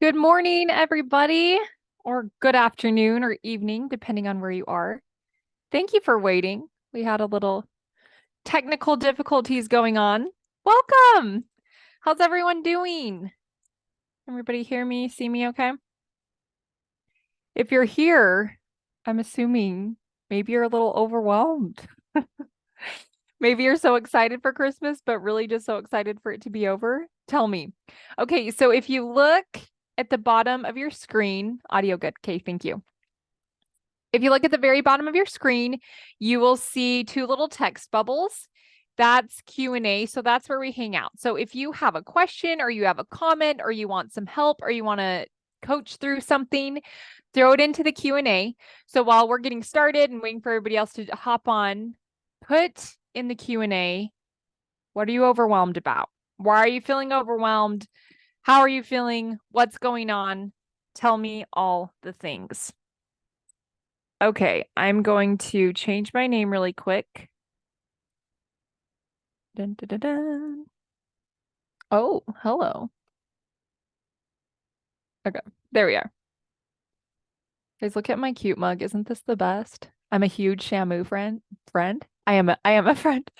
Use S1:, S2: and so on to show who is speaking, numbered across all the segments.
S1: Good morning, everybody, or good afternoon or evening, depending on where you are. Thank you for waiting. We had a little technical difficulties going on. Welcome. How's everyone doing? Everybody hear me, see me okay? If you're here, I'm assuming maybe you're a little overwhelmed. Maybe you're so excited for Christmas, but really just so excited for it to be over. Tell me. Okay, so if you look at the bottom of your screen, audio good. Okay, thank you. If you look at the very bottom of your screen, you will see two little text bubbles. That's Q&A. So that's where we hang out. So if you have a question or you have a comment or you want some help or you want to coach through something, throw it into the Q&A. So while we're getting started and waiting for everybody else to hop on, put in the Q&A, what are you overwhelmed about? Why are you feeling overwhelmed? How are you feeling? What's going on? Tell me all the things. Okay, I'm going to change my name really quick. Dun, dun, dun, dun. Oh, hello. Okay, there we are. Guys, look at my cute mug. Isn't this the best? I'm a huge Shamu friend. I am a friend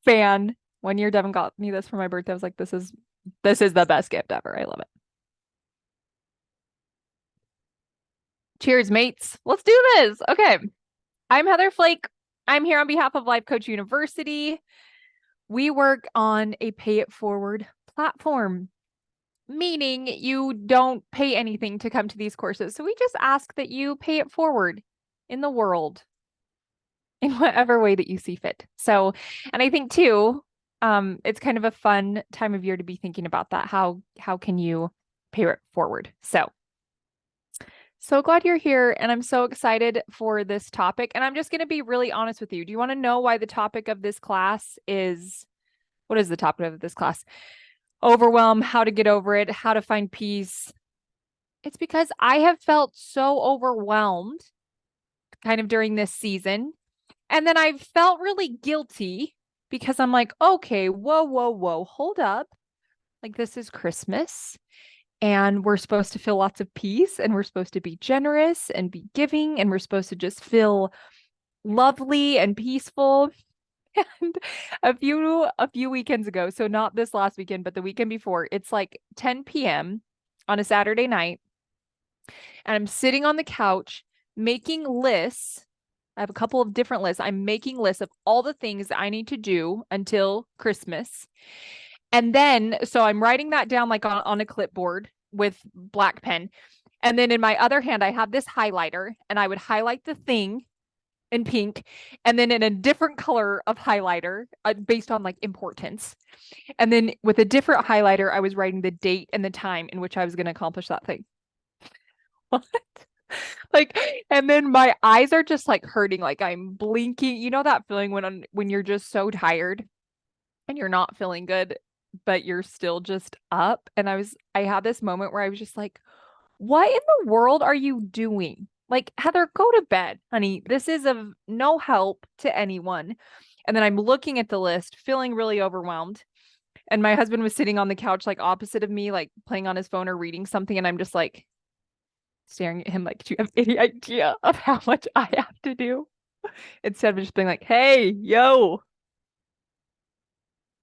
S1: fan. One year Devin got me this for my birthday. I was like, this is the best gift ever. I love it. Cheers, mates. Let's do this. Okay. I'm Heather Flake. I'm here on behalf of Life Coach University. We work on a pay it forward platform, meaning you don't pay anything to come to these courses. So we just ask that you pay it forward in the world in whatever way that you see fit. So, and I think too, it's kind of a fun time of year to be thinking about that. How can you pay it forward? So glad you're here, and I'm so excited for this topic. And I'm just going to be really honest with you. Do you want to know why the topic of this class is, what is the topic of this class? Overwhelm, how to get over it, how to find peace. It's because I have felt so overwhelmed kind of during this season. And then I felt really guilty because I'm like, okay, whoa, hold up. Like, this is Christmas and we're supposed to feel lots of peace and we're supposed to be generous and be giving and we're supposed to just feel lovely and peaceful. And a few weekends ago, so not this last weekend, but the weekend before, it's like 10 p.m. on a Saturday night, and I'm sitting on the couch making lists. I have a couple of different lists. I'm making lists of all the things that I need to do until Christmas. And then, so I'm writing that down like on a clipboard with black pen. And then in my other hand, I have this highlighter and I would highlight the thing in pink and then in a different color of highlighter based on like importance. And then with a different highlighter, I was writing the date and the time in which I was going to accomplish that thing. What? Like, and then my eyes are just like hurting, like I'm blinking. You know that feeling when you're just so tired and you're not feeling good, but you're still just up. And I had this moment where I was just like, what in the world are you doing? Like, Heather, go to bed, honey. This is of no help to anyone. And then I'm looking at the list, feeling really overwhelmed. And my husband was sitting on the couch, like opposite of me, like playing on his phone or reading something. And I'm just like staring at him, like, do you have any idea of how much I have to do? Instead of just being like, hey, yo,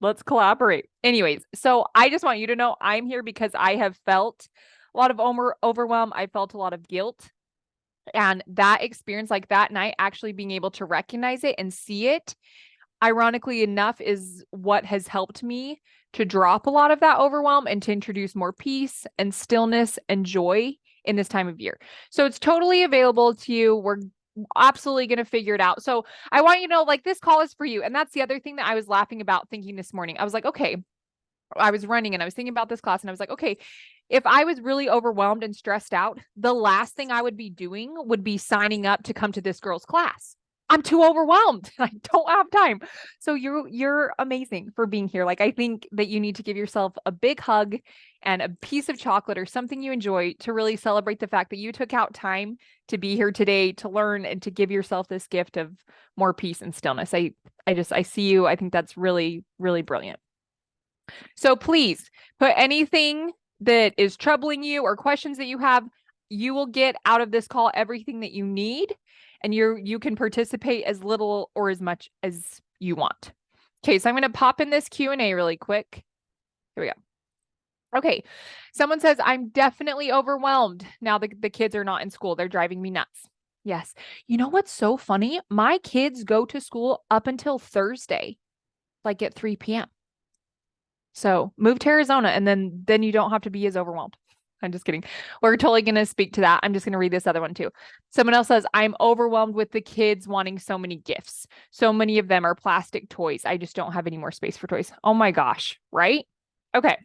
S1: let's collaborate. Anyways, so I just want you to know I'm here because I have felt a lot of overwhelm. I felt a lot of guilt. And that experience, like that night, actually being able to recognize it and see it, ironically enough, is what has helped me to drop a lot of that overwhelm and to introduce more peace and stillness and joy in this time of year. So it's totally available to you. We're absolutely going to figure it out. So I want you to know, like, this call is for you. And that's the other thing that I was laughing about thinking this morning. I was like, okay, I was running and I was thinking about this class and I was like, okay, if I was really overwhelmed and stressed out, the last thing I would be doing would be signing up to come to this girl's class. I'm too overwhelmed. I don't have time. So you're amazing for being here. Like, I think that you need to give yourself a big hug and a piece of chocolate or something you enjoy to really celebrate the fact that you took out time to be here today to learn and to give yourself this gift of more peace and stillness. I see you. I think that's really, really brilliant. So please put anything that is troubling you or questions that you have, you will get out of this call everything that you need, and you can participate as little or as much as you want. Okay, so I'm going to pop in this Q&A really quick. Here we go. Okay, someone says, I'm definitely overwhelmed now that the kids are not in school. They're driving me nuts. Yes. You know what's so funny? My kids go to school up until Thursday, like at 3 p.m. So move to Arizona, and then you don't have to be as overwhelmed. I'm just kidding. We're totally going to speak to that. I'm just going to read this other one too. Someone else says, I'm overwhelmed with the kids wanting so many gifts. So many of them are plastic toys. I just don't have any more space for toys. Oh my gosh. Right? Okay.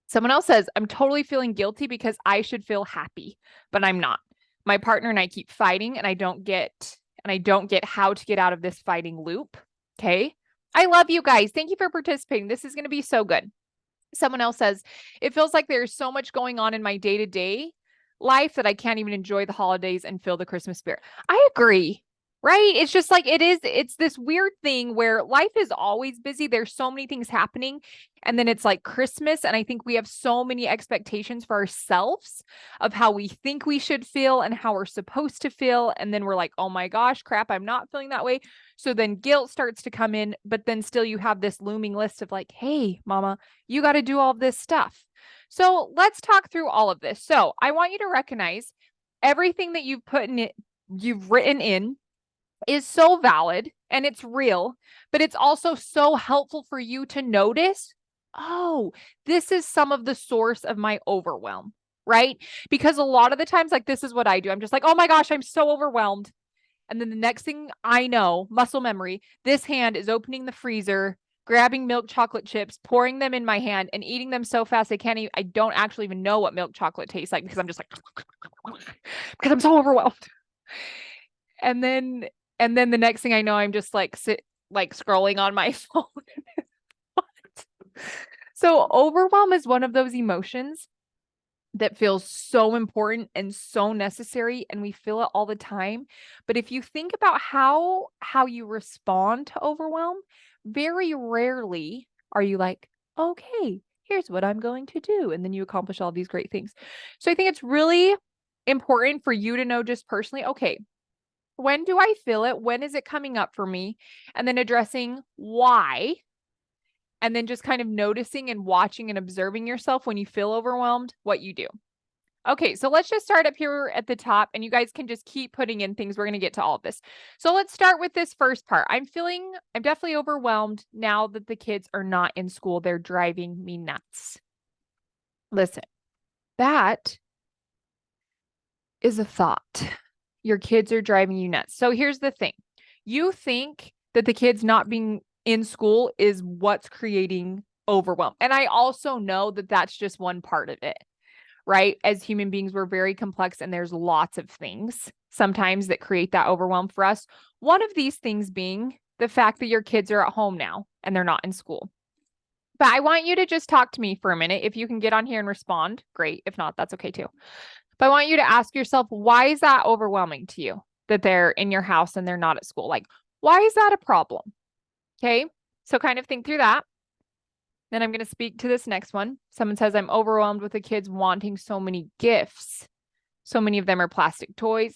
S1: Someone else says, I'm totally feeling guilty because I should feel happy, but I'm not. My partner and I keep fighting, and I don't get how to get out of this fighting loop. Okay. I love you guys. Thank you for participating. This is going to be so good. Someone else says, it feels like there's so much going on in my day-to-day life that I can't even enjoy the holidays and feel the Christmas spirit. I agree, right? It's just like it's this weird thing where life is always busy. There's so many things happening. And then it's like Christmas. And I think we have so many expectations for ourselves of how we think we should feel and how we're supposed to feel. And then we're like, oh my gosh, crap, I'm not feeling that way. So then guilt starts to come in, but then still you have this looming list of like, hey, mama, you got to do all this stuff. So let's talk through all of this. So I want you to recognize everything that you've written in is so valid and it's real, but it's also so helpful for you to notice, oh, this is some of the source of my overwhelm, right? Because a lot of the times, like, this is what I do. I'm just like, oh my gosh, I'm so overwhelmed. And then the next thing I know, muscle memory, this hand is opening the freezer, grabbing milk chocolate chips, pouring them in my hand and eating them so fast I don't actually even know what milk chocolate tastes like because I'm just like, because I'm so overwhelmed. And then the next thing I know, I'm just like scrolling on my phone. What? So overwhelm is one of those emotions that feels so important and so necessary, and we feel it all the time. But if you think about how you respond to overwhelm, very rarely are you like, okay, here's what I'm going to do, and then you accomplish all these great things. So I think it's really important for you to know just personally, okay, when do I feel it? When is it coming up for me? And then addressing why, and then just kind of noticing and watching and observing yourself when you feel overwhelmed, what you do. Okay, so let's just start up here at the top, and you guys can just keep putting in things. We're going to get to all of this. So let's start with this first part. I'm definitely overwhelmed now that the kids are not in school. They're driving me nuts. Listen, that is a thought. Your kids are driving you nuts. So here's the thing. You think that the kids not being in school is what's creating overwhelm. And I also know that that's just one part of it, right? As human beings, we're very complex, and there's lots of things sometimes that create that overwhelm for us. One of these things being the fact that your kids are at home now and they're not in school. But I want you to just talk to me for a minute. If you can get on here and respond, great. If not, that's okay too. But I want you to ask yourself, why is that overwhelming to you that they're in your house and they're not at school? Like, why is that a problem? Okay. So kind of think through that. Then I'm going to speak to this next one. Someone says, I'm overwhelmed with the kids wanting so many gifts. So many of them are plastic toys.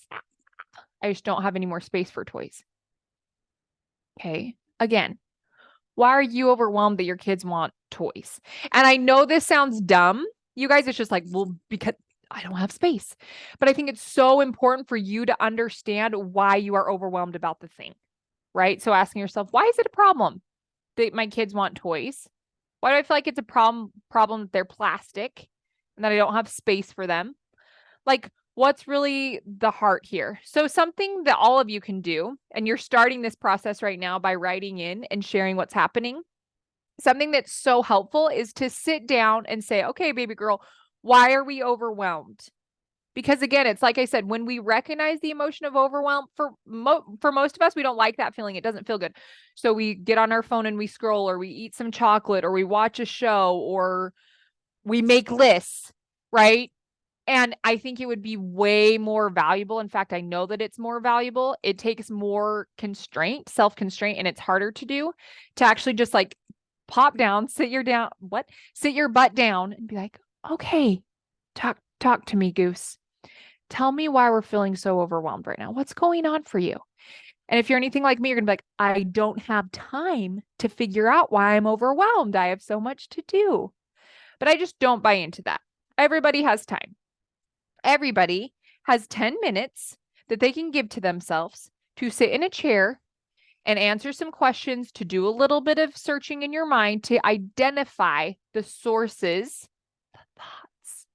S1: I just don't have any more space for toys. Okay. Again, why are you overwhelmed that your kids want toys? And I know this sounds dumb. You guys, it's just like, well, because I don't have space. But I think it's so important for you to understand why you are overwhelmed about the thing, right? So asking yourself, why is it a problem that my kids want toys? Why do I feel like it's a problem that they're plastic and that I don't have space for them? Like, what's really the heart here? So something that all of you can do, and you're starting this process right now by writing in and sharing what's happening. Something that's so helpful is to sit down and say, okay, baby girl, why are we overwhelmed? Because again, it's like I said, when we recognize the emotion of overwhelm, for most of us, we don't like that feeling. It doesn't feel good. So we get on our phone and we scroll, or we eat some chocolate, or we watch a show, or we make lists, right? And I think it would be way more valuable. In fact, I know that it's more valuable. It takes more constraint, self-constraint, and it's harder to do, to actually just like pop down, sit your butt down and be like, okay, talk to me, Goose. Tell me why we're feeling so overwhelmed right now. What's going on for you? And if you're anything like me, you're going to be like, I don't have time to figure out why I'm overwhelmed. I have so much to do. But I just don't buy into that. Everybody has time. Everybody has 10 minutes that they can give to themselves to sit in a chair and answer some questions, to do a little bit of searching in your mind to identify the sources, the thoughts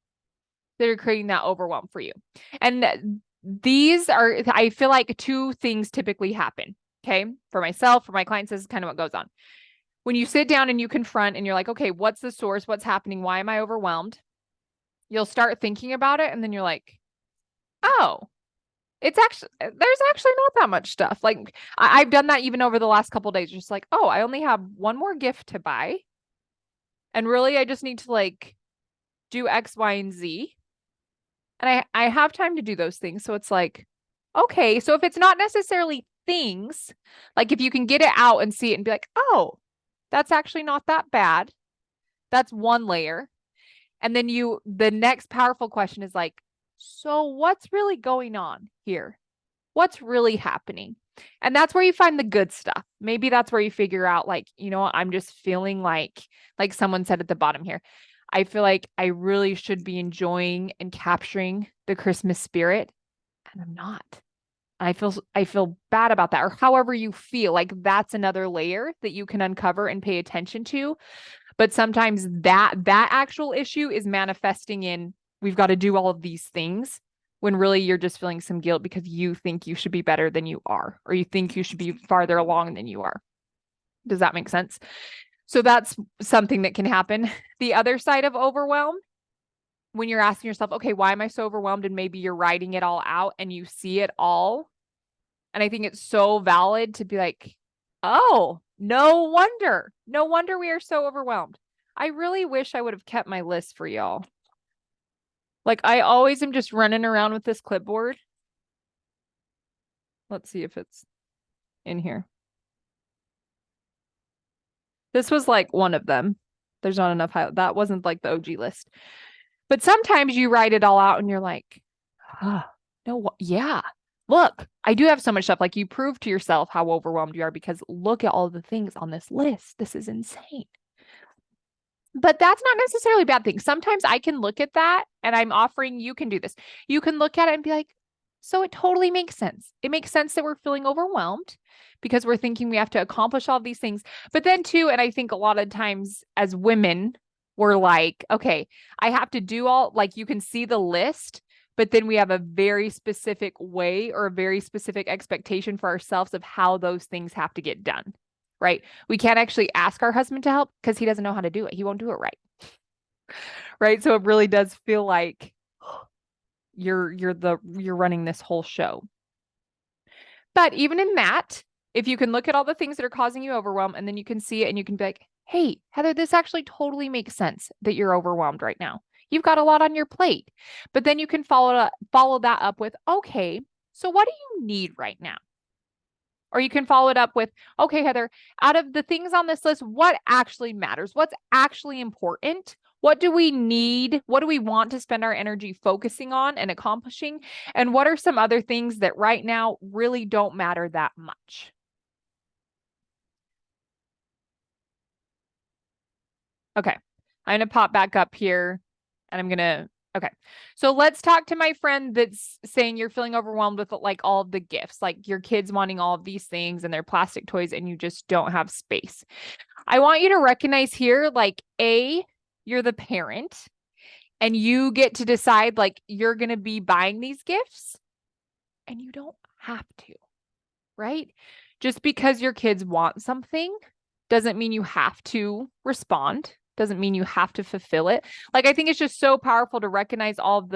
S1: that are creating that overwhelm for you. And these are, I feel like two things typically happen. Okay. For myself, for my clients, this is kind of what goes on. When you sit down and you confront and you're like, okay, what's the source? What's happening? Why am I overwhelmed? You'll start thinking about it. And then you're like, oh, there's actually not that much stuff. Like I've done that even over the last couple of days, just like, oh, I only have one more gift to buy. And really, I just need to like do X, Y, and Z. And I have time to do those things. So it's like, okay, so if it's not necessarily things, like if you can get it out and see it and be like, oh, that's actually not that bad. That's one layer. And then the next powerful question is like, so what's really going on here? What's really happening? And that's where you find the good stuff. Maybe that's where you figure out like, you know what, I'm just feeling like someone said at the bottom here, I feel like I really should be enjoying and capturing the Christmas spirit, and I'm not. I feel bad about that, or however you feel. Like that's another layer that you can uncover and pay attention to. But sometimes that actual issue is manifesting in, we've got to do all of these things, when really you're just feeling some guilt because you think you should be better than you are, or you think you should be farther along than you are. Does that make sense? So that's something that can happen. The other side of overwhelm, when you're asking yourself, okay, why am I so overwhelmed? And maybe you're writing it all out and you see it all. And I think it's so valid to be like, oh, no wonder we are so overwhelmed. I really wish I would have kept my list for y'all. Like I always am just running around with this clipboard. Let's see if it's in here. This was like one of them. There's not enough. That wasn't like the OG list. But sometimes you write it all out and you're like, oh, no, yeah. Look, I do have so much stuff. Like you prove to yourself how overwhelmed you are because look at all the things on this list. This is insane. But that's not necessarily a bad thing. Sometimes I can look at that and I'm offering, you can do this. You can look at it and be like, so it totally makes sense. It makes sense that we're feeling overwhelmed because we're thinking we have to accomplish all these things. But then too, and I think a lot of times as women, we're like, okay, I have to do all, like you can see the list, but then we have a very specific way or a very specific expectation for ourselves of how those things have to get done, right? We can't actually ask our husband to help because he doesn't know how to do it. He won't do it right. Right. So it really does feel like you're running this whole show. But even in that, if you can look at all the things that are causing you overwhelm and then you can see it and you can be like, hey, Heather, this actually totally makes sense that you're overwhelmed right now. You've got a lot on your plate. But then you can follow that up with, okay, so what do you need right now? Or you can follow it up with, okay, Heather, out of the things on this list, what actually matters? What's actually important? What do we need? What do we want to spend our energy focusing on and accomplishing? And what are some other things that right now really don't matter that much? Okay, I'm going to pop back up here and I'm going to, okay. So let's talk to my friend that's saying you're feeling overwhelmed with like all of the gifts, like your kids wanting all of these things and their plastic toys and you just don't have space. I want you to recognize here, like you're the parent and you get to decide like you're going to be buying these gifts and you don't have to, right? Just because your kids want something doesn't mean you have to respond, doesn't mean you have to fulfill it. Like I think it's just so powerful to recognize all of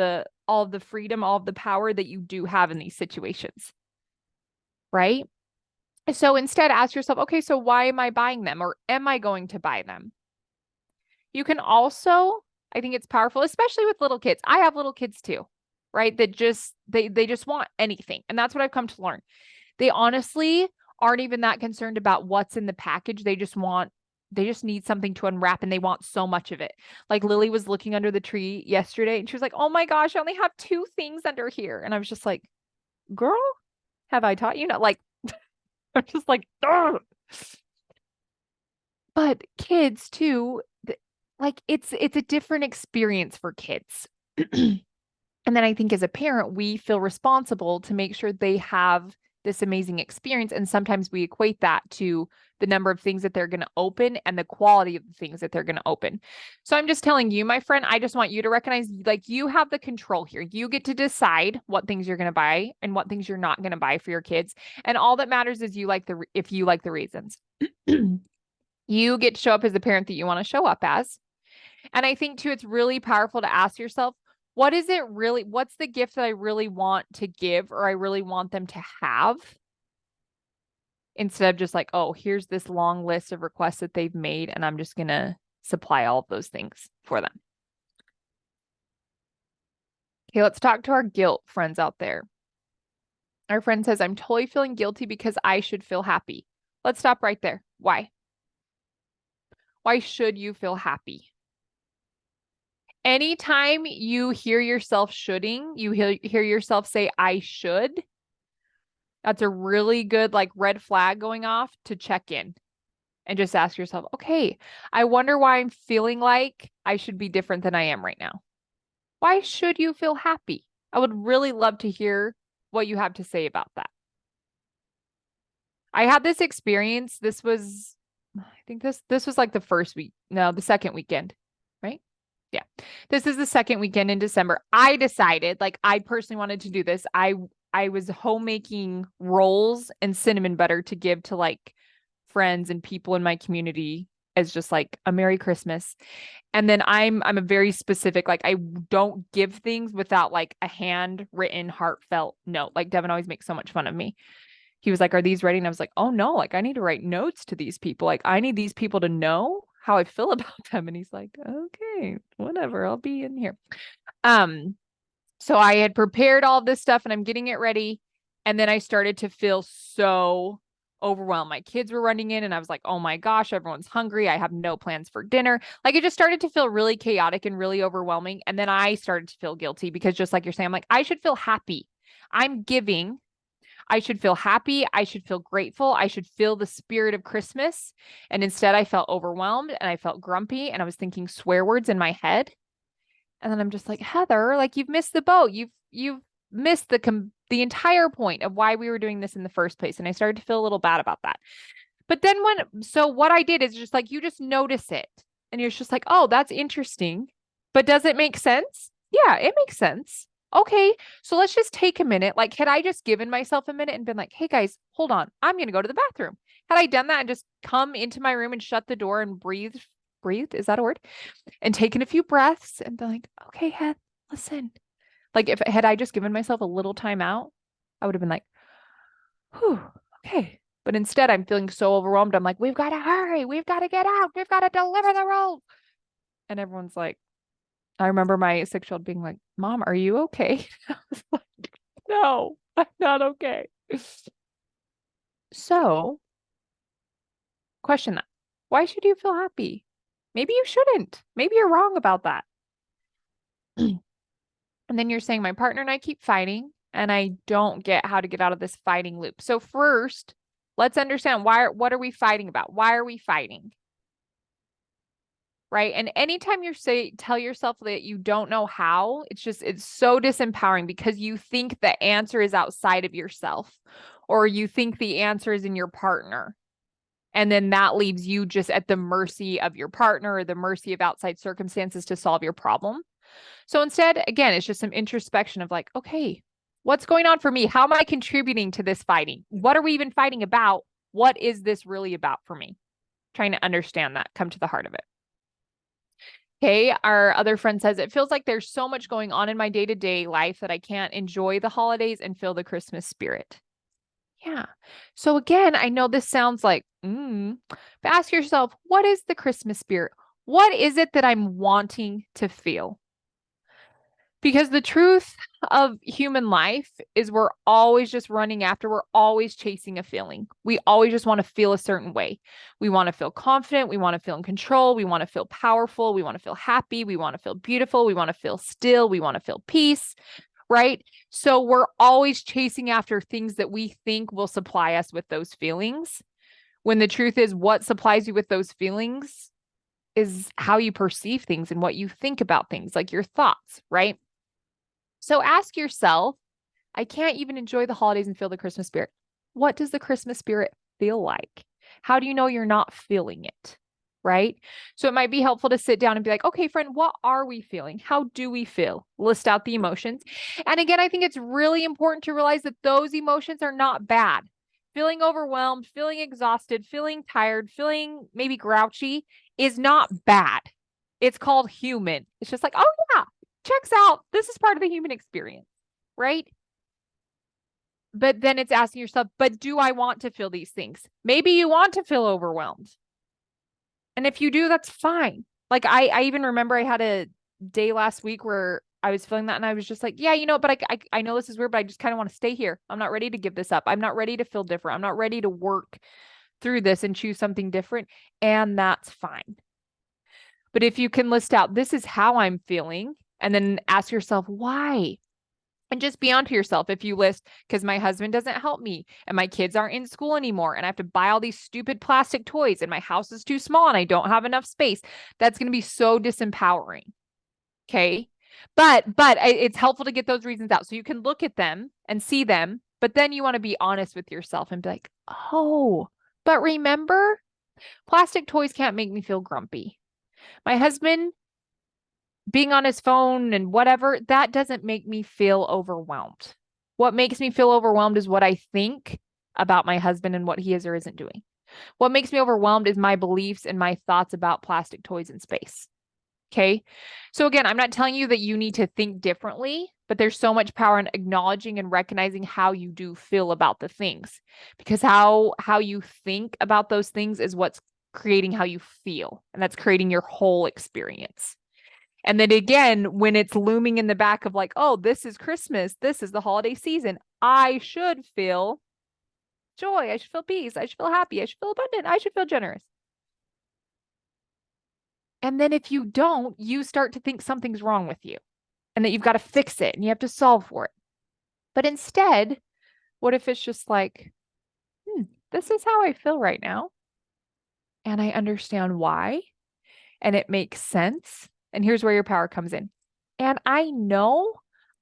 S1: the freedom, all of the power that you do have in these situations. Right? So instead ask yourself, okay, so why am I buying them or am I going to buy them? You can also, I think it's powerful, especially with little kids. I have little kids too, right? That just, they just want anything. And that's what I've come to learn. They honestly aren't even that concerned about what's in the package. They just want they just need something to unwrap and they want so much of it. Like Lily was looking under the tree yesterday and she was like, oh my gosh, I only have 2 things under here. And I was just like, girl, have I taught you not? Like, I'm just like, ugh. But kids too, like it's a different experience for kids. And then I think as a parent, we feel responsible to make sure they have this amazing experience. And sometimes we equate that to the number of things that they're going to open and the quality of the things that they're going to open. So I'm just telling you, my friend, I just want you to recognize like you have the control here. You get to decide what things you're going to buy and what things you're not going to buy for your kids. And all that matters is if you like the reasons. You get to show up as the parent that you want to show up as. And I think too, it's really powerful to ask yourself, what's the gift that I really want to give or I really want them to have? Instead of just like, oh, here's this long list of requests that they've made and I'm just going to supply all of those things for them. Okay, let's talk to our guilt friends out there. Our friend says, I'm totally feeling guilty because I should feel happy. Let's stop right there. Why? Why should you feel happy? Anytime you hear yourself shoulding, you hear yourself say, I should, that's a really good like red flag going off to check in and just ask yourself, okay, I wonder why I'm feeling like I should be different than I am right now. Why should you feel happy? I would really love to hear what you have to say about that. I had this experience. I think this was like the second weekend, right? Yeah. This is the second weekend in December. I decided, like, I personally wanted to do this. I was homemaking rolls and cinnamon butter to give to like friends and people in my community as just like a Merry Christmas. And then I'm a very specific, like I don't give things without like a handwritten, heartfelt note. Like Devin always makes so much fun of me. He was like, are these ready? And I was like, oh no, like I need to write notes to these people. Like I need these people to know how I feel about them. And he's like, okay, whatever, I'll be in here. So I had prepared all this stuff and I'm getting it ready. And then I started to feel so overwhelmed. My kids were running in and I was like, oh my gosh, everyone's hungry. I have no plans for dinner. Like it just started to feel really chaotic and really overwhelming. And then I started to feel guilty because just like you're saying, I'm like, I should feel happy. I'm giving. I should feel happy. I should feel grateful. I should feel the spirit of Christmas. And instead I felt overwhelmed and I felt grumpy and I was thinking swear words in my head. And then I'm just like, Heather, like you've missed the boat. You've missed the entire point of why we were doing this in the first place. And I started to feel a little bad about that. But then what I did is just like, you just notice it and you're just like, oh, that's interesting. But does it make sense? Yeah, it makes sense. Okay, so let's just take a minute. Like, had I just given myself a minute and been like, hey guys, hold on, I'm going to go to the bathroom. Had I done that and just come into my room and shut the door and breathe, is that a word? And taken a few breaths and been like, okay, Heath, listen. Like had I just given myself a little time out, I would have been like, whew, okay. But instead I'm feeling so overwhelmed. I'm like, we've got to hurry. We've got to get out. We've got to deliver the roll. And everyone's like, I remember my 6-year-old being like, Mom, are you okay? I was like, no, I'm not okay. So question that. Why should you feel happy? Maybe you shouldn't. Maybe you're wrong about that. And then you're saying my partner and I keep fighting and I don't get how to get out of this fighting loop. So first, let's understand what are we fighting about? Why are we fighting? Right? And anytime tell yourself that you don't know how, it's so disempowering because you think the answer is outside of yourself or you think the answer is in your partner. And then that leaves you just at the mercy of your partner or the mercy of outside circumstances to solve your problem. So instead, again, it's just some introspection of like, okay, what's going on for me? How am I contributing to this fighting? What are we even fighting about? What is this really about for me? Trying to understand that, come to the heart of it. Okay, our other friend says, it feels like there's so much going on in my day-to-day life that I can't enjoy the holidays and feel the Christmas spirit. Yeah. So again, I know this sounds like, but ask yourself, what is the Christmas spirit? What is it that I'm wanting to feel? Because the truth of human life is we're always just running after, we're always chasing a feeling. We always just want to feel a certain way. We want to feel confident. We want to feel in control. We want to feel powerful. We want to feel happy. We want to feel beautiful. We want to feel still. We want to feel peace, right? So we're always chasing after things that we think will supply us with those feelings. When the truth is, what supplies you with those feelings is how you perceive things and what you think about things, like your thoughts, right? So ask yourself, I can't even enjoy the holidays and feel the Christmas spirit. What does the Christmas spirit feel like? How do you know you're not feeling it? Right? So it might be helpful to sit down and be like, okay, friend, what are we feeling? How do we feel? List out the emotions. And again, I think it's really important to realize that those emotions are not bad. Feeling overwhelmed, feeling exhausted, feeling tired, feeling maybe grouchy is not bad. It's called human. It's just like, oh, yeah, checks out. This is part of the human experience, right? But then it's asking yourself, but do I want to feel these things? Maybe you want to feel overwhelmed. And if you do, that's fine. Like I even remember I had a day last week where I was feeling that and I was just like, yeah, but I know this is weird, but I just kind of want to stay here. I'm not ready to give this up. I'm not ready to feel different. I'm not ready to work through this and choose something different. And that's fine. But if you can list out, this is how I'm feeling, and then ask yourself, why? And just be onto yourself. If you list, because my husband doesn't help me and my kids aren't in school anymore and I have to buy all these stupid plastic toys and my house is too small and I don't have enough space, that's going to be so disempowering. Okay. But it's helpful to get those reasons out so you can look at them and see them. But then you want to be honest with yourself and be like, oh, but remember, plastic toys can't make me feel grumpy. My husband being on his phone and whatever, that doesn't make me feel overwhelmed. What makes me feel overwhelmed is what I think about my husband and what he is or isn't doing. What makes me overwhelmed is my beliefs and my thoughts about plastic toys in space. Okay. So again, I'm not telling you that you need to think differently, but there's so much power in acknowledging and recognizing how you do feel about the things, because how you think about those things is what's creating how you feel, and that's creating your whole experience. And then again, when it's looming in the back of like, oh, this is Christmas, this is the holiday season, I should feel joy, I should feel peace, I should feel happy, I should feel abundant, I should feel generous. And then if you don't, you start to think something's wrong with you and that you've got to fix it and you have to solve for it. But instead, what if it's just like, this is how I feel right now. And I understand why. And it makes sense. And here's where your power comes in. And I know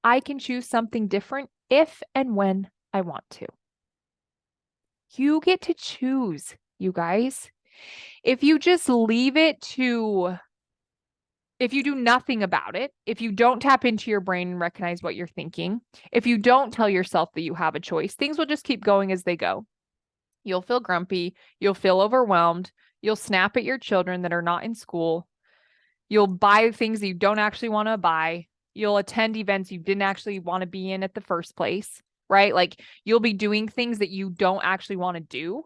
S1: I can choose something different if and when I want to. You get to choose, you guys. If you just leave it to, if you do nothing about it, if you don't tap into your brain and recognize what you're thinking, if you don't tell yourself that you have a choice, things will just keep going as they go. You'll feel grumpy. You'll feel overwhelmed. You'll snap at your children that are not in school. You'll buy things that you don't actually want to buy. You'll attend events you didn't actually want to be in at the first place, right? Like you'll be doing things that you don't actually want to do.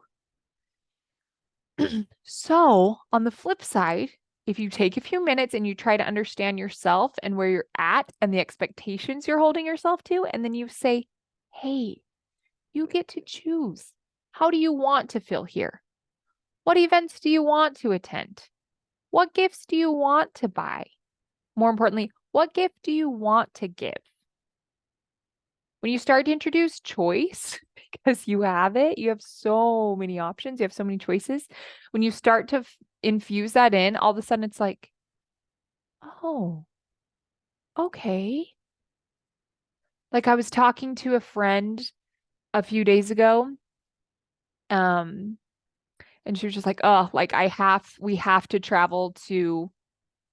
S1: So on the flip side, if you take a few minutes and you try to understand yourself and where you're at and the expectations you're holding yourself to, and then you say, hey, you get to choose. How do you want to feel here? What events do you want to attend? What gifts do you want to buy? More importantly, what gift do you want to give? When you start to introduce choice, because you have it, you have so many options, you have so many choices. When you start to infuse that in, all of a sudden it's like, oh, okay. Like I was talking to a friend a few days ago, and she was just like, oh, like we have to travel to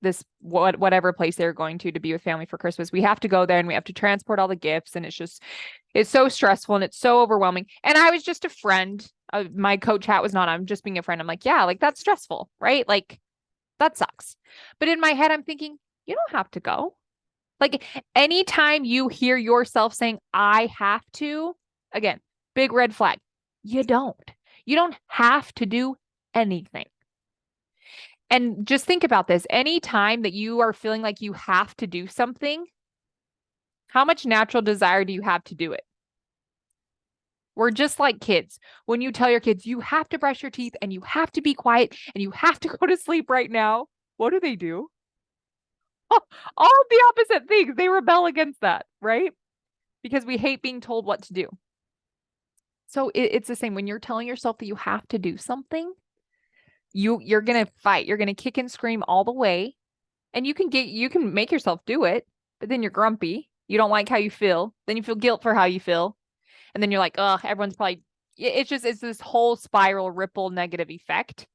S1: this whatever place they're going to be with family for Christmas. We have to go there and we have to transport all the gifts, and it's so stressful and it's so overwhelming. And I was just a friend. My coach hat was not, I'm just being a friend. I'm like, yeah, like that's stressful, right? Like that sucks. But in my head, I'm thinking, you don't have to go. Like anytime you hear yourself saying, I have to, again, big red flag. You don't. You don't have to do anything. And just think about this. Any time that you are feeling like you have to do something, How much natural desire do you have to do it? We're just like kids. When you tell your kids, you have to brush your teeth and you have to be quiet and you have to go to sleep right now, what do? All of the opposite things. They rebel against that, right? Because we hate being told what to do. So it's the same when you're telling yourself that you have to do something, you're going to fight. You're going to kick and scream all the way. And you can make yourself do it, but then you're grumpy. You don't like how you feel. Then you feel guilt for how you feel. And then you're like, oh, everyone's probably, it's this whole spiral ripple negative effect.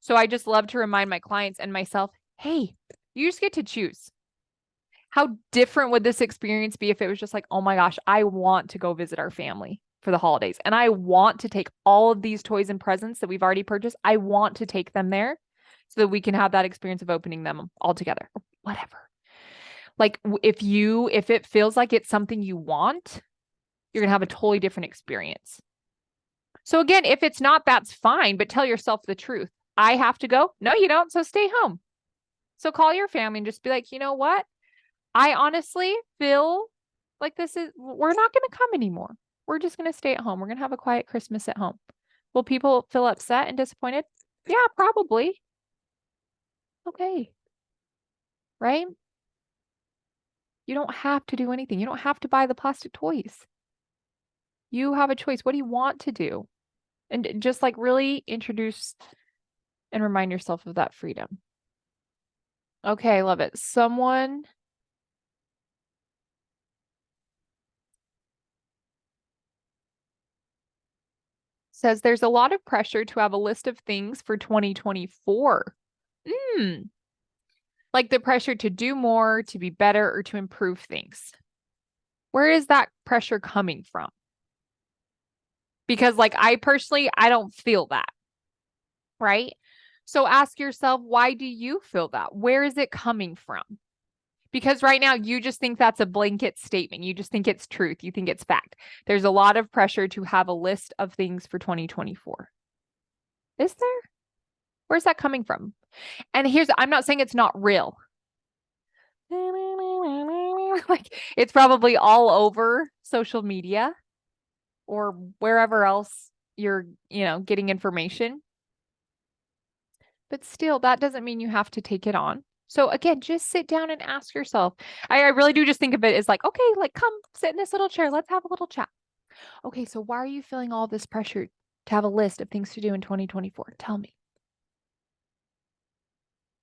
S1: So I just love to remind my clients and myself, hey, you just get to choose. How different would this experience be if it was just like, oh my gosh, I want to go visit our family for the holidays. And I want to take all of these toys and presents that we've already purchased. I want to take them there so that we can have that experience of opening them all together or whatever. Like if it feels like it's something you want, you're going to have a totally different experience. So again, if it's not, that's fine, but tell yourself the truth. I have to go. No, you don't. So stay home. So call your family and just be like, you know what? I honestly feel like we're not going to come anymore. We're just going to stay at home. We're going to have a quiet Christmas at home. Will people feel upset and disappointed? Yeah, probably. Okay. Right? You don't have to do anything. You don't have to buy the plastic toys. You have a choice. What do you want to do? And just like really introduce and remind yourself of that freedom. Okay, I love it. Someone says there's a lot of pressure to have a list of things for 2024. Like the pressure to do more, to be better, or to improve things. Where is that pressure coming from? Because like I personally, I don't feel that, right? So ask yourself, why do you feel that? Where is it coming from? Because right now you just think that's a blanket statement. You just think it's truth. You think it's fact. There's a lot of pressure to have a list of things for 2024. Is there? Where's that coming from? And I'm not saying it's not real. Like it's probably all over social media or wherever else you're, getting information. But still, that doesn't mean you have to take it on. So again, just sit down and ask yourself. I really do just think of it as like, okay, like come sit in this little chair. Let's have a little chat. Okay, so why are you feeling all this pressure to have a list of things to do in 2024? Tell me.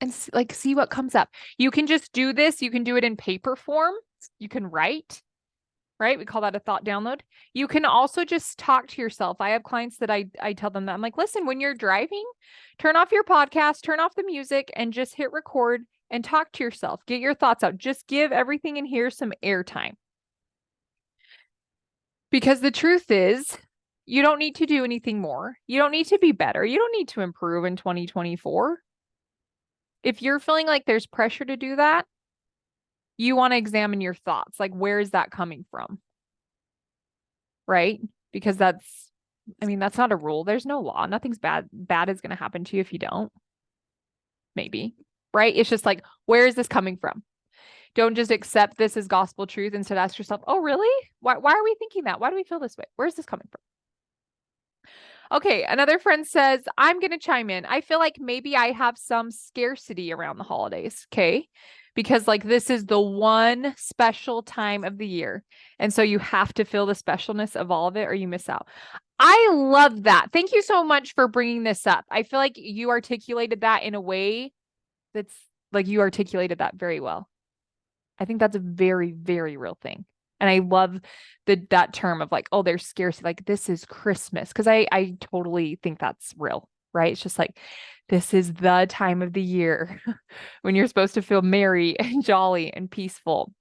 S1: And see what comes up. You can just do this. You can do it in paper form. You can write, right? We call that a thought download. You can also just talk to yourself. I have clients that I tell them that I'm like, listen, when you're driving, turn off your podcast, turn off the music, and just hit record and talk to yourself. Get your thoughts out. Just give everything in here some airtime. Because the truth is, you don't need to do anything more. You don't need to be better. You don't need to improve in 2024. If you're feeling like there's pressure to do that, you want to examine your thoughts. Like, where is that coming from? Right? Because that's not a rule. There's no law. Nothing's bad is going to happen to you if you don't. Maybe. Right? It's just like, where is this coming from? Don't just accept this as gospel truth. Instead, ask yourself, oh, really? Why are we thinking that? Why do we feel this way? Where's this coming from? Okay, another friend says, I'm going to chime in. I feel like maybe I have some scarcity around the holidays. Okay. Because like this is the one special time of the year. And so you have to feel the specialness of all of it or you miss out. I love that. Thank you so much for bringing this up. I feel like you articulated that in a way that's like you articulated that very well. I think that's a very, very real thing. And I love that term of like, oh, there's scarcity. Like this is Christmas. Cause I totally think that's real, right? It's just like, this is the time of the year when you're supposed to feel merry and jolly and peaceful.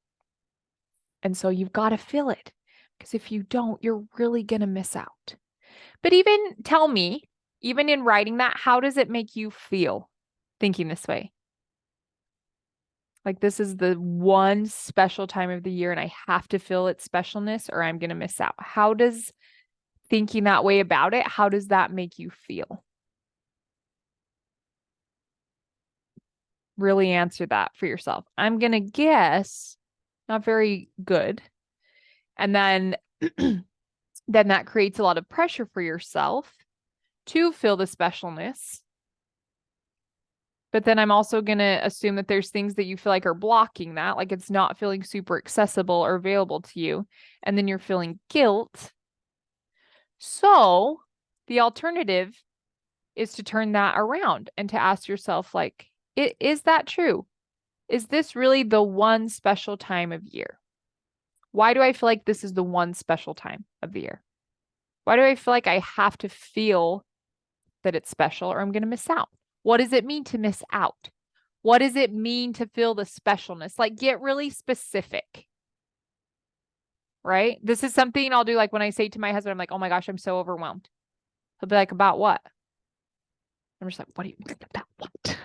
S1: And so you've got to feel it because if you don't, you're really going to miss out. But even tell me, even in writing that, how does it make you feel thinking this way? Like this is the one special time of the year and I have to feel its specialness or I'm going to miss out. How does thinking that way about it, how does that make you feel? Really answer that for yourself. I'm going to guess not very good. And then, then that creates a lot of pressure for yourself to feel the specialness. But then I'm also going to assume that there's things that you feel like are blocking that, like it's not feeling super accessible or available to you. And then you're feeling guilt. So the alternative is to turn that around and to ask yourself, like, is that true? Is this really the one special time of year? Why do I feel like this is the one special time of the year? Why do I feel like I have to feel that it's special or I'm going to miss out? What does it mean to miss out? What does it mean to feel the specialness? Like, get really specific, right? This is something I'll do, like when I say to my husband, I'm like, oh my gosh, I'm so overwhelmed. He'll be like, about what? I'm just like, what do you mean about what?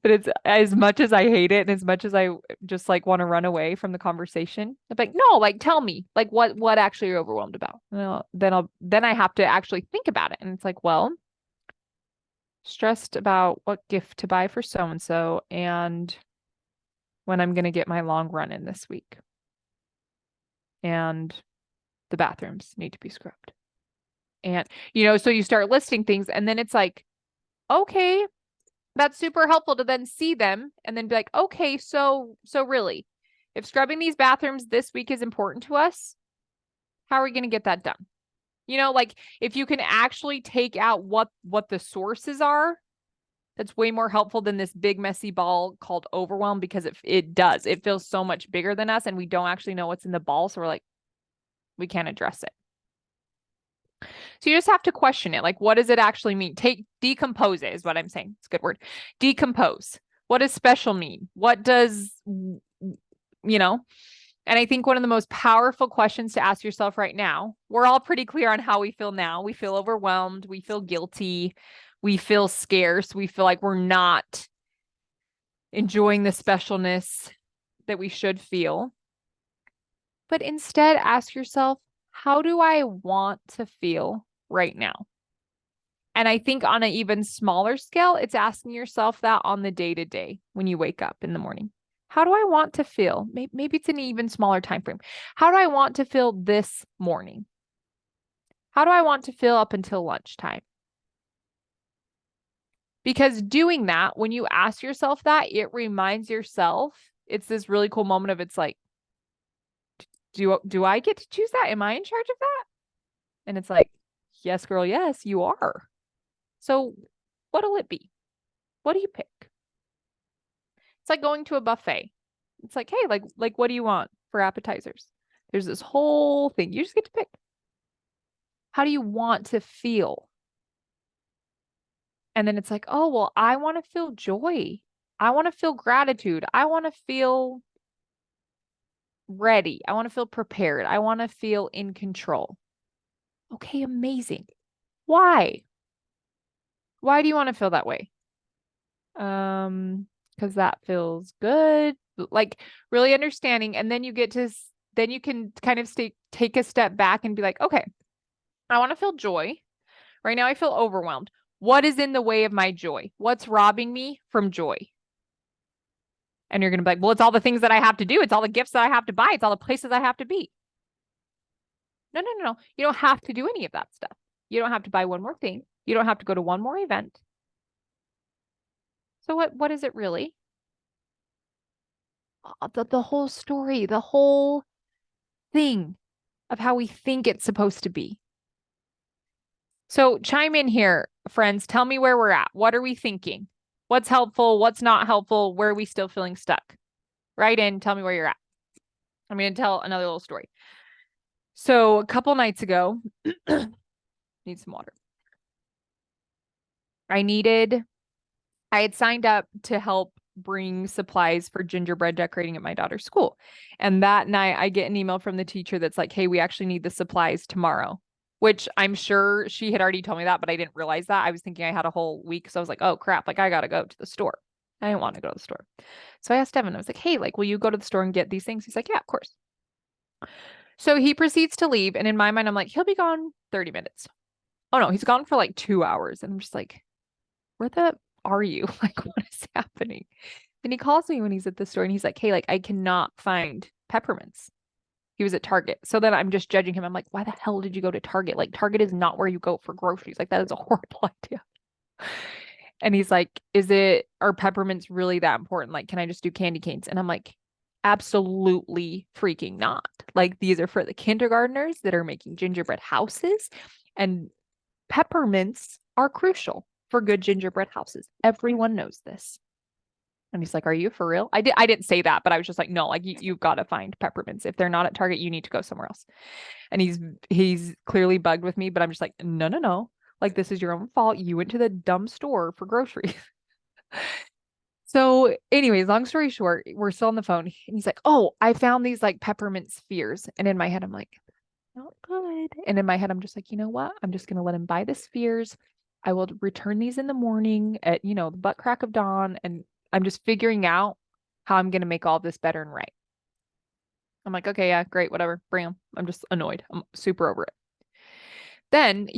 S1: But it's, as much as I hate it and as much as I just like want to run away from the conversation, I'm like, no, like tell me, like what actually you're overwhelmed about. Then I have to actually think about it. And it's like, well, stressed about what gift to buy for so and so and when I'm going to get my long run in this week. And the bathrooms need to be scrubbed. And so you start listing things and then it's like, okay, that's super helpful to then see them and then be like, okay, so really, if scrubbing these bathrooms this week is important to us, how are we going to get that done? Like if you can actually take out what the sources are, that's way more helpful than this big messy ball called overwhelm, because it feels so much bigger than us and we don't actually know what's in the ball. So we're like, we can't address it. So you just have to question it. Like, what does it actually mean? Decompose it is what I'm saying. It's a good word. Decompose. What does special mean? What does, and I think one of the most powerful questions to ask yourself right now, we're all pretty clear on how we feel now. We feel overwhelmed. We feel guilty. We feel scarce. We feel like we're not enjoying the specialness that we should feel. But instead, ask yourself, how do I want to feel right now? And I think on an even smaller scale, it's asking yourself that on the day-to-day when you wake up in the morning. How do I want to feel? Maybe it's an even smaller time frame. How do I want to feel this morning? How do I want to feel up until lunchtime? Because doing that, when you ask yourself that, it reminds yourself, it's this really cool moment of, it's like, do I get to choose that? Am I in charge of that? And it's like, yes, girl, yes, you are. So what'll it be? What do you pick? It's like going to a buffet. It's like, hey, like what do you want for appetizers? There's this whole thing. You just get to pick. How do you want to feel? And then it's like, oh, well, I want to feel joy. I want to feel gratitude. I want to feel ready. I want to feel prepared. I want to feel in control. Okay, amazing. Why? Why do you want to feel that way? Because that feels good. Like really understanding. And then you can kind of take a step back and be like, okay, I want to feel joy. Right now I feel overwhelmed. What is in the way of my joy? What's robbing me from joy? And you're going to be like, well, it's all the things that I have to do. It's all the gifts that I have to buy. It's all the places I have to be. No. You don't have to do any of that stuff. You don't have to buy one more thing. You don't have to go to one more event. So what is it really? The whole story, the whole thing of how we think it's supposed to be. So chime in here, friends. Tell me where we're at. What are we thinking? What's helpful? What's not helpful? Where are we still feeling stuck? Write in. Tell me where you're at. I'm going to tell another little story. So a couple nights ago, need some water. I had signed up to help bring supplies for gingerbread decorating at my daughter's school. And that night I get an email from the teacher that's like, hey, we actually need the supplies tomorrow, which I'm sure she had already told me that, but I didn't realize that. I was thinking I had a whole week. So I was like, oh crap, like I got to go to the store. I didn't want to go to the store. So I asked Evan, I was like, hey, like, will you go to the store and get these things? He's like, yeah, of course. So he proceeds to leave. And in my mind, I'm like, he'll be gone 30 minutes. Oh no, he's gone for like 2 hours. And I'm just like, where the are you? Like, what is happening? And he calls me when he's at the store and he's like, hey, like, I cannot find peppermints. He was at Target. So then I'm just judging him. I'm like, why the hell did you go to Target? Like, Target is not where you go for groceries. Like, that is a horrible idea. And he's like, are peppermints really that important? Like, can I just do candy canes? And I'm like, absolutely freaking not. Like, these are for the kindergartners that are making gingerbread houses, and peppermints are crucial for good gingerbread houses. Everyone knows this. And he's like, are you for real? I didn't say that, but I was just like, no, like you've got to find peppermints. If they're not at Target, you need to go somewhere else. And he's clearly bugged with me, but I'm just like, no. Like, this is your own fault. You went to the dumb store for groceries. So anyways, long story short, we're still on the phone. And he's like, oh, I found these like peppermint spheres. And in my head, I'm like, not good. And in my head, I'm just like, you know what? I'm just going to let him buy the spheres. I will return these in the morning at, the butt crack of dawn. And I'm just figuring out how I'm going to make all this better and right. I'm like, okay, yeah, great, whatever, bring them. I'm just annoyed. I'm super over it. Then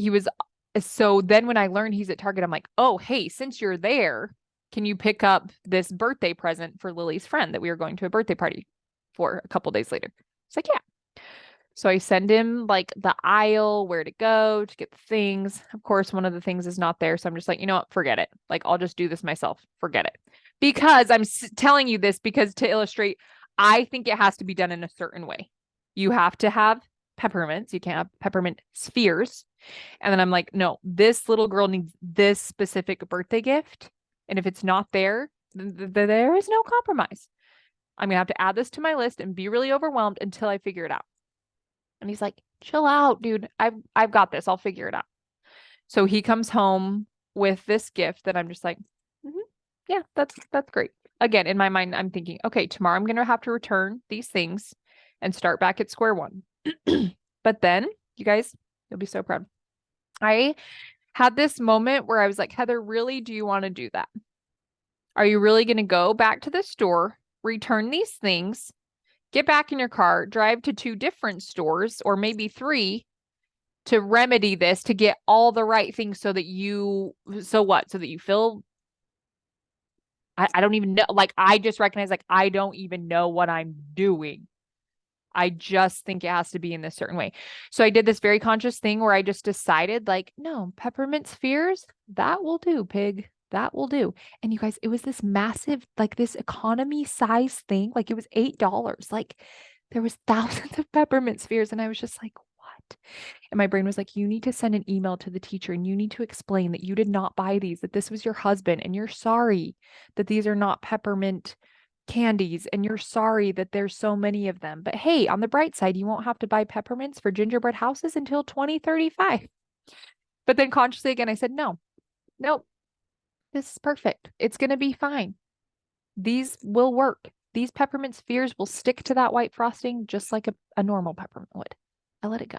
S1: when I learned he's at Target, I'm like, oh, hey, since you're there, can you pick up this birthday present for Lily's friend that we were going to a birthday party for a couple days later? It's like, yeah. So I send him like the aisle, where to go to get the things. Of course, one of the things is not there. So I'm just like, you know what? Forget it. Like, I'll just do this myself. Forget it. Because I'm telling you this because to illustrate, I think it has to be done in a certain way. You have to have peppermints. You can't have peppermint spheres. And then I'm like, no, this little girl needs this specific birthday gift. And if it's not there, there is no compromise. I'm going to have to add this to my list and be really overwhelmed until I figure it out. And he's like, chill out, dude. I've got this. I'll figure it out. So he comes home with this gift that I'm just like, yeah, that's great. Again, in my mind, I'm thinking, okay, tomorrow I'm going to have to return these things and start back at square one. But then, you guys, you'll be so proud. I had this moment where I was like, Heather, really, do you want to do that? Are you really going to go back to the store, return these things, get back in your car, drive to 2 different stores or maybe 3 to remedy this, to get all the right things so that you feel, I don't even know. Like, I just recognize, like, I don't even know what I'm doing. I just think it has to be in this certain way. So I did this very conscious thing where I just decided, like, no, peppermint spheres, that will do, pig. That will do. And you guys, it was this massive, like, this economy size thing. Like, it was $8. Like, there was thousands of peppermint spheres. And I was just like, what? And my brain was like, you need to send an email to the teacher and you need to explain that you did not buy these, that this was your husband, and you're sorry that these are not peppermint candies, and you're sorry that there's so many of them. But hey, on the bright side, you won't have to buy peppermints for gingerbread houses until 2035. But then consciously again, I said, nope, this is perfect. It's going to be fine. These will work. These peppermint spheres will stick to that white frosting just like a normal peppermint would. I let it go.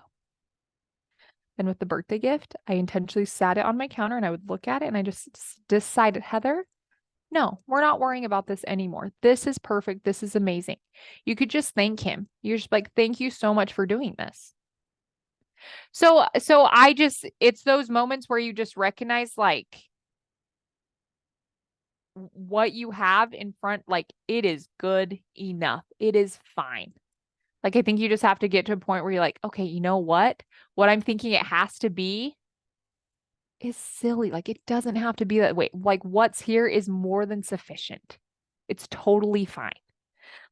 S1: And with the birthday gift, I intentionally sat it on my counter and I would look at it and I just decided, Heather, no, we're not worrying about this anymore. This is perfect. This is amazing. You could just thank him. You're just like, thank you so much for doing this. So it's those moments where you just recognize, like, what you have in front, like, it is good enough. It is fine. Like, I think you just have to get to a point where you're like, okay, you know what? What I'm thinking it has to be is silly. Like, it doesn't have to be that way. Like, what's here is more than sufficient. It's totally fine.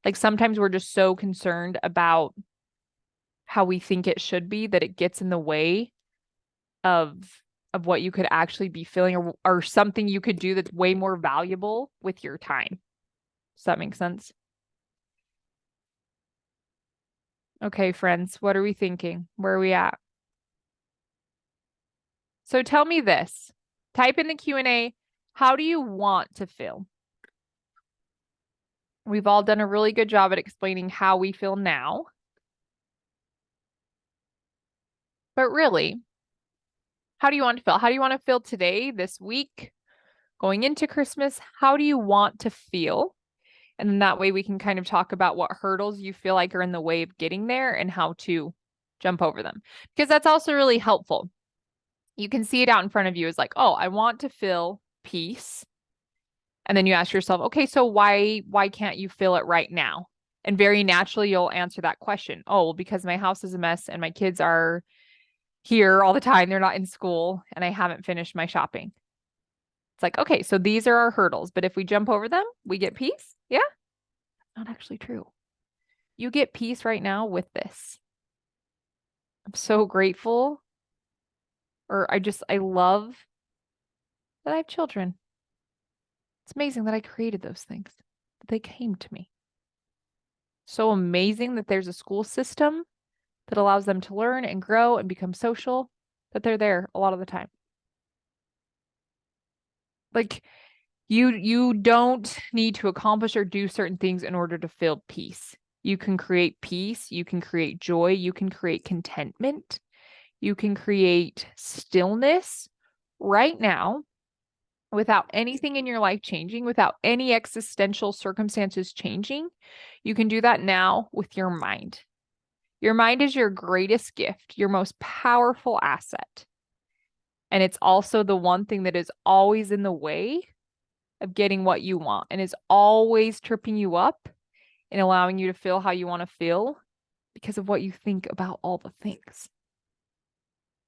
S1: Like, sometimes we're just so concerned about how we think it should be that it gets in the way of what you could actually be feeling, or something you could do that's way more valuable with your time. Does that make sense? Okay, friends, what are we thinking? Where are we at? So tell me this. Type in the Q&A, how do you want to feel? We've all done a really good job at explaining how we feel now. But really, how do you want to feel? How do you want to feel today, this week, going into Christmas? How do you want to feel? And then that way we can kind of talk about what hurdles you feel like are in the way of getting there and how to jump over them. Because that's also really helpful. You can see it out in front of you as like, oh, I want to feel peace. And then you ask yourself, okay, so why can't you feel it right now? And very naturally, you'll answer that question. Oh, well, because my house is a mess and my kids are here all the time. They're not in school and I haven't finished my shopping. It's like, okay, so these are our hurdles, but if we jump over them, we get peace. Yeah, not actually true. You get peace right now with this. I'm so grateful, or I love that I have children. It's amazing that I created those things, that they came to me. So amazing that there's a school system that allows them to learn and grow and become social, that they're there a lot of the time. Like you don't need to accomplish or do certain things in order to feel peace. You can create peace, you can create joy, you can create contentment, you can create stillness right now without anything in your life changing, without any existential circumstances changing. You can do that now with your mind. Your mind is your greatest gift, your most powerful asset. And it's also the one thing that is always in the way of getting what you want and is always tripping you up and allowing you to feel how you want to feel because of what you think about all the things.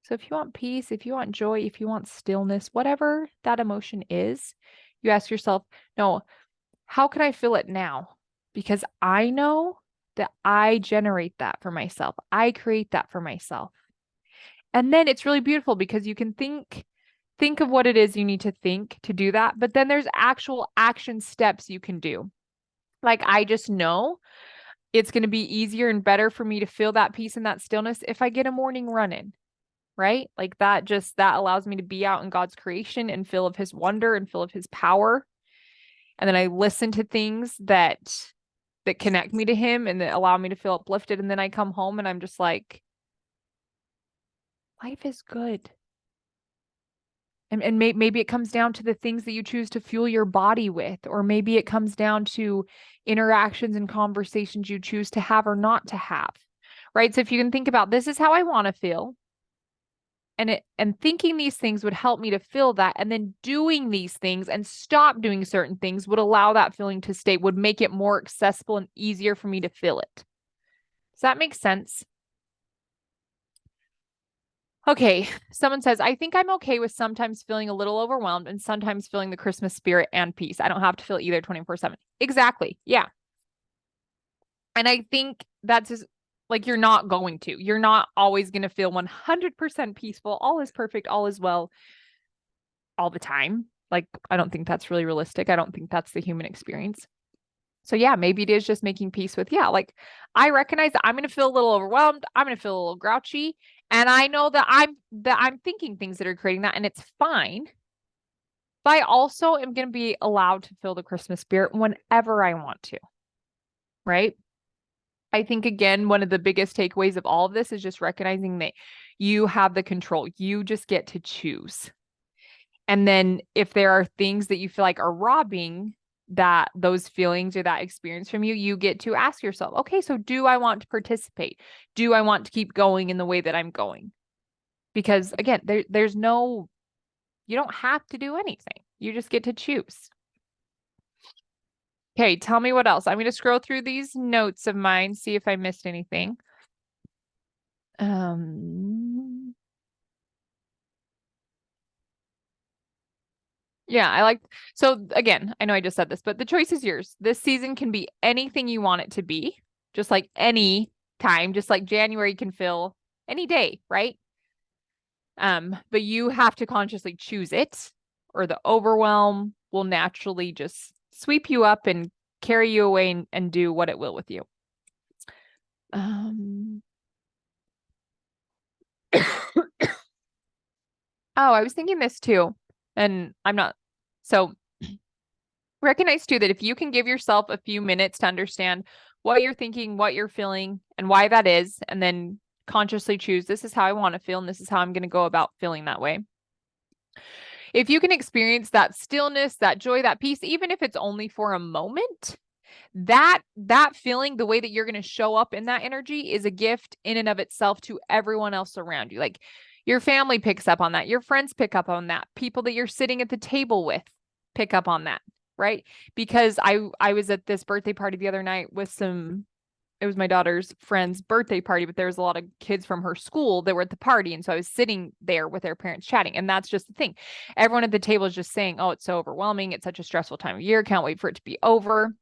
S1: So if you want peace, if you want joy, if you want stillness, whatever that emotion is, you ask yourself, no, how can I feel it now? Because I know that I generate that for myself. I create that for myself. And then it's really beautiful because you can think of what it is you need to think to do that, but then there's actual action steps you can do. Like I just know it's going to be easier and better for me to feel that peace and that stillness if I get a morning run in, right? Like that allows me to be out in God's creation and feel of his wonder and feel of his power. And then I listen to things that connect me to him and that allow me to feel uplifted. And then I come home and I'm just like, life is good. And maybe it comes down to the things that you choose to fuel your body with, or maybe it comes down to interactions and conversations you choose to have or not to have, right? So if you can think about, this is how I want to feel, and thinking these things would help me to feel that, and then doing these things and stop doing certain things would allow that feeling to stay, would make it more accessible and easier for me to feel it. Does that make sense? Okay, someone says, I think I'm okay with sometimes feeling a little overwhelmed and sometimes feeling the Christmas spirit and peace. I don't have to feel either 24/7. Exactly. Yeah. And I think that's just like, you're not going to. You're not always going to feel 100% peaceful. All is perfect. All is well all the time. Like, I don't think that's really realistic. I don't think that's the human experience. So yeah, maybe it is just making peace with, yeah, like I recognize that I'm going to feel a little overwhelmed. I'm going to feel a little grouchy. And I know that I'm thinking things that are creating that, and it's fine. But I also am going to be allowed to feel the Christmas spirit whenever I want to. Right? I think, again, one of the biggest takeaways of all of this is just recognizing that you have the control. You just get to choose. And then if there are things that you feel like are robbing those feelings or that experience from you, you get to ask yourself, okay, so do I want to participate? Do I want to keep going in the way that I'm going? Because again, there's no, you don't have to do anything. You just get to choose. Okay, tell me what else. I'm going to scroll through these notes of mine, see if I missed anything. Yeah, so again, I know I just said this, but the choice is yours. This season can be anything you want it to be, just like any time, just like January can feel any day, right? But you have to consciously choose it, or the overwhelm will naturally just sweep you up and carry you away and do what it will with you. Oh, I was thinking this too, and I'm not. So recognize too that if you can give yourself a few minutes to understand what you're thinking, what you're feeling, and why that is, and then consciously choose, this is how I want to feel, and this is how I'm going to go about feeling that way. If you can experience that stillness, that joy, that peace, even if it's only for a moment, that feeling, the way that you're going to show up in that energy is a gift in and of itself to everyone else around you. Like your family picks up on that, your friends pick up on that, people that you're sitting at the table with pick up on that. right? Because I was at this birthday party the other night with it was my daughter's friend's birthday party, but there was a lot of kids from her school that were at the party. And so I was sitting there with their parents chatting. And that's just the thing. Everyone at the table is just saying, oh, it's so overwhelming. It's such a stressful time of year. Can't wait for it to be over.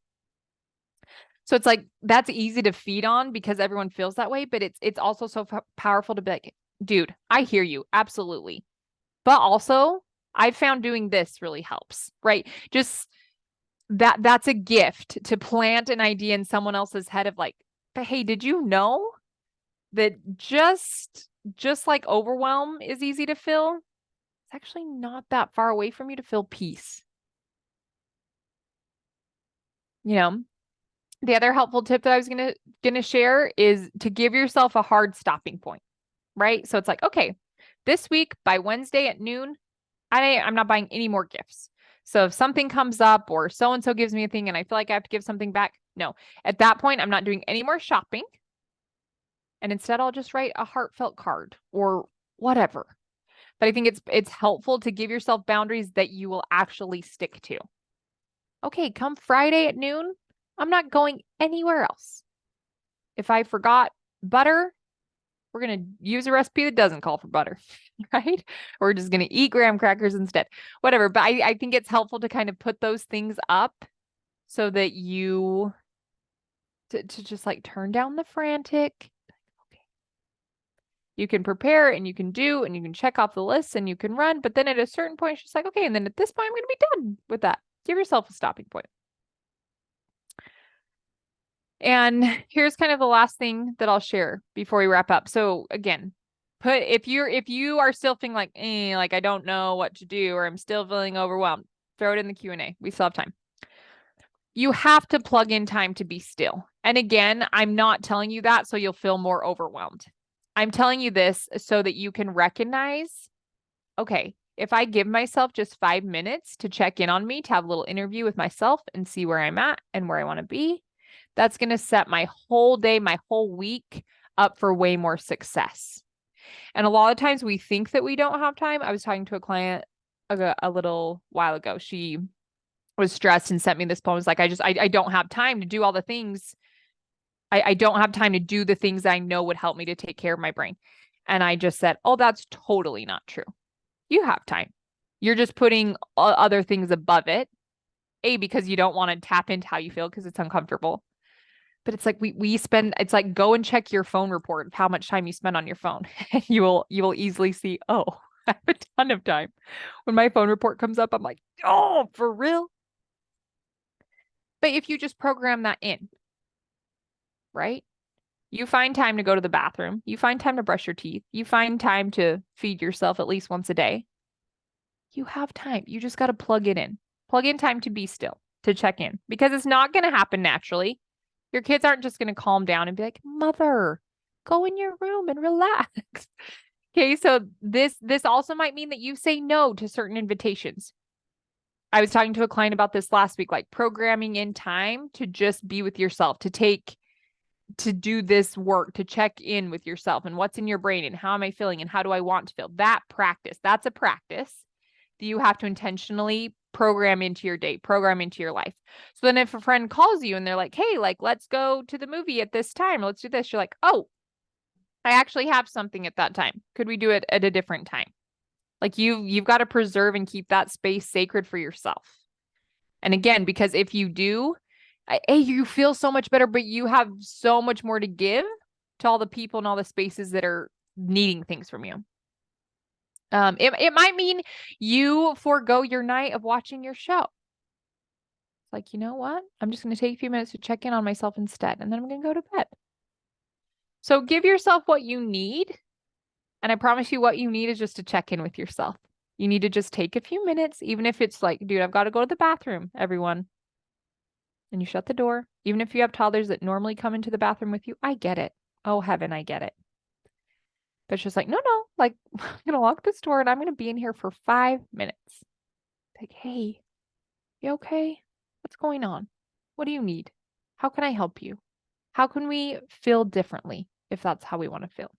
S1: So it's like, that's easy to feed on because everyone feels that way. But it's also so powerful to be like, dude, I hear you. Absolutely. But also, I found doing this really helps, right? Just that's a gift to plant an idea in someone else's head of like, but hey, did you know that just like overwhelm is easy to feel, it's actually not that far away from you to feel peace. You know, the other helpful tip that I was gonna share is to give yourself a hard stopping point, right? So it's like, okay, this week by Wednesday at noon, I'm not buying any more gifts. So if something comes up or so and so gives me a thing and I feel like I have to give something back, no. At that point, I'm not doing any more shopping. And instead I'll just write a heartfelt card or whatever. But I think it's helpful to give yourself boundaries that you will actually stick to. Okay, come Friday at noon, I'm not going anywhere else. If I forgot butter, we're going to use a recipe that doesn't call for butter, right? We're just going to eat graham crackers instead, whatever. But I think it's helpful to kind of put those things up so that you, to just like turn down the frantic. Okay. You can prepare and you can do and you can check off the list and you can run. But then at a certain point, it's just like, okay, and then at this point, I'm going to be done with that. Give yourself a stopping point. And here's kind of the last thing that I'll share before we wrap up. So again, if you are still feeling like, like I don't know what to do, or I'm still feeling overwhelmed, throw it in the Q&A. We still have time. You have to plug in time to be still. And again, I'm not telling you that so you'll feel more overwhelmed. I'm telling you this so that you can recognize, okay, if I give myself just 5 minutes to check in on me, to have a little interview with myself and see where I'm at and where I want to be, that's going to set my whole day, my whole week up for way more success. And a lot of times we think that we don't have time. I was talking to a client a little while ago. She was stressed and sent me this poem. It's like, I don't have time to do all the things. I don't have time to do the things I know would help me to take care of my brain. And I just said, oh, that's totally not true. You have time. You're just putting other things above it. Because you don't want to tap into how you feel because it's uncomfortable. But it's like we spend, it's like go and check your phone report of how much time you spend on your phone. And you will easily see, oh, I have a ton of time. When my phone report comes up, I'm like, oh, for real? But if you just program that in, right? You find time to go to the bathroom. You find time to brush your teeth. You find time to feed yourself at least once a day. You have time. You just got to plug it in. Plug in time to be still, to check in, because it's not going to happen naturally. Your kids aren't just going to calm down and be like, mother, go in your room and relax. Okay, so this also might mean that you say no to certain invitations. I was talking to a client about this last week, like programming in time to just be with yourself, to do this work, to check in with yourself and what's in your brain and how am I feeling and how do I want to feel. That practice, that's a practice that you have to intentionally program into your day, program into your life. So then if a friend calls you and they're like, hey, like, let's go to the movie at this time, let's do this. You're like, oh, I actually have something at that time. Could we do it at a different time? Like you've got to preserve and keep that space sacred for yourself. And again, because if you do, you feel so much better, but you have so much more to give to all the people and all the spaces that are needing things from you. It might mean you forego your night of watching your show. It's like, you know what? I'm just going to take a few minutes to check in on myself instead, and then I'm going to go to bed. So give yourself what you need. And I promise you what you need is just to check in with yourself. You need to just take a few minutes, even if it's like, dude, I've got to go to the bathroom, everyone. And you shut the door. Even if you have toddlers that normally come into the bathroom with you, I get it. Oh, heaven, I get it. But it's just like, no, like I'm going to lock this door and I'm going to be in here for 5 minutes. Like, hey, you okay? What's going on? What do you need? How can I help you? How can we feel differently if that's how we want to feel?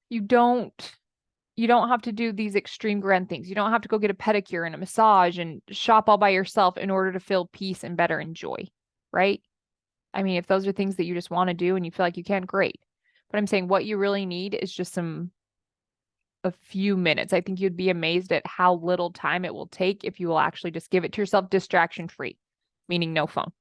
S1: You don't You don't have to do these extreme grand things. You don't have to go get a pedicure and a massage and shop all by yourself in order to feel peace and better and joy, right? I mean, if those are things that you just want to do and you feel like you can, great. But I'm saying what you really need is just a few minutes. I think you'd be amazed at how little time it will take if you will actually just give it to yourself distraction free, meaning no phone.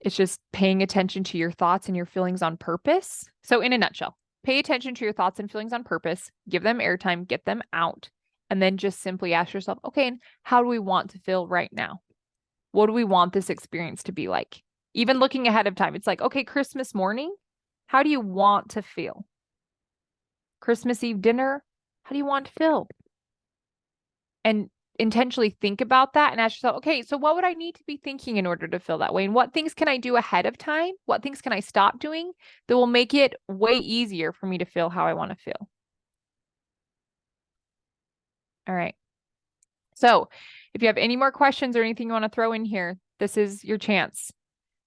S1: It's just paying attention to your thoughts and your feelings on purpose. So, in a nutshell, pay attention to your thoughts and feelings on purpose, give them airtime, get them out, and then just simply ask yourself, okay, how do we want to feel right now? What do we want this experience to be like? Even looking ahead of time, it's like, okay, Christmas morning, how do you want to feel? Christmas Eve dinner, how do you want to feel? And intentionally think about that and ask yourself, okay, so what would I need to be thinking in order to feel that way? And what things can I do ahead of time? What things can I stop doing that will make it way easier for me to feel how I want to feel? All right. So if you have any more questions or anything you want to throw in here, this is your chance.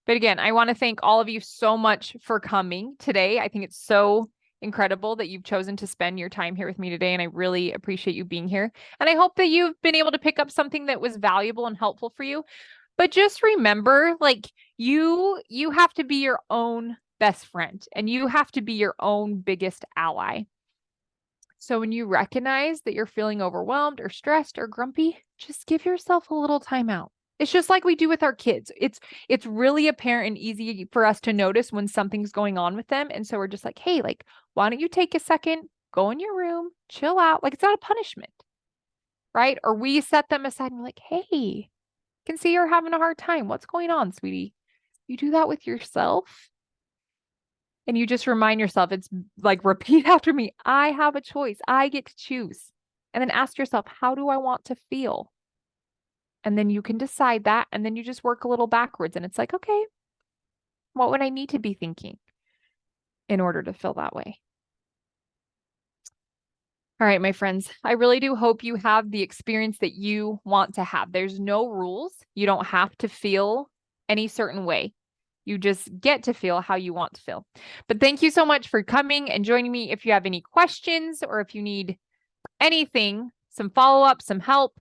S1: But again, I want to thank all of you so much for coming today. I think it's so incredible that you've chosen to spend your time here with me today, and I really appreciate you being here. And I hope that you've been able to pick up something that was valuable and helpful for you. But just remember, like you have to be your own best friend, and you have to be your own biggest ally. So when you recognize that you're feeling overwhelmed or stressed or grumpy, just give yourself a little time out. It's just like we do with our kids. It's really apparent and easy for us to notice when something's going on with them. And so we're just like, hey, like, why don't you take a second, go in your room, chill out? Like it's not a punishment, right? Or we set them aside and we're like, hey, can see you're having a hard time. What's going on, sweetie? You do that with yourself. And you just remind yourself, it's like repeat after me. I have a choice. I get to choose. And then ask yourself, how do I want to feel? And then you can decide that. And then you just work a little backwards. And it's like, okay, what would I need to be thinking in order to feel that way? All right, my friends, I really do hope you have the experience that you want to have. There's no rules. You don't have to feel any certain way. You just get to feel how you want to feel. But thank you so much for coming and joining me. If you have any questions or if you need anything, some follow-up, some help,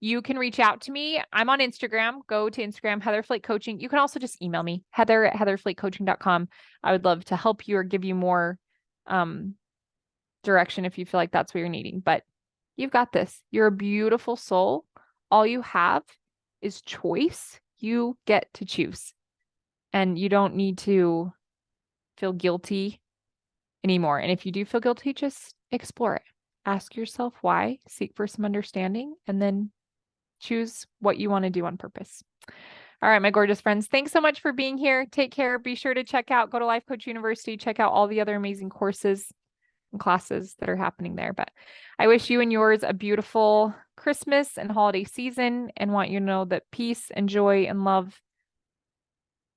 S1: you can reach out to me. I'm on Instagram. Go to Instagram, Heather Flake Coaching. You can also just email me, heather@heatherflakecoaching.com. I would love to help you or give you more direction if you feel like that's what you're needing. But you've got this. You're a beautiful soul. All you have is choice. You get to choose. And you don't need to feel guilty anymore. And if you do feel guilty, just explore it. Ask yourself why, seek for some understanding, and then choose what you want to do on purpose. All right, my gorgeous friends, thanks so much for being here. Take care. Be sure to go to Life Coach University, check out all the other amazing courses and classes that are happening there. But I wish you and yours a beautiful Christmas and holiday season and want you to know that peace and joy and love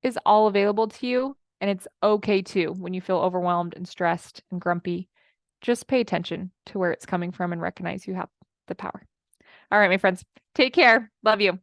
S1: is all available to you. And it's okay too when you feel overwhelmed and stressed and grumpy. Just pay attention to where it's coming from and recognize you have the power. All right, my friends, take care. Love you.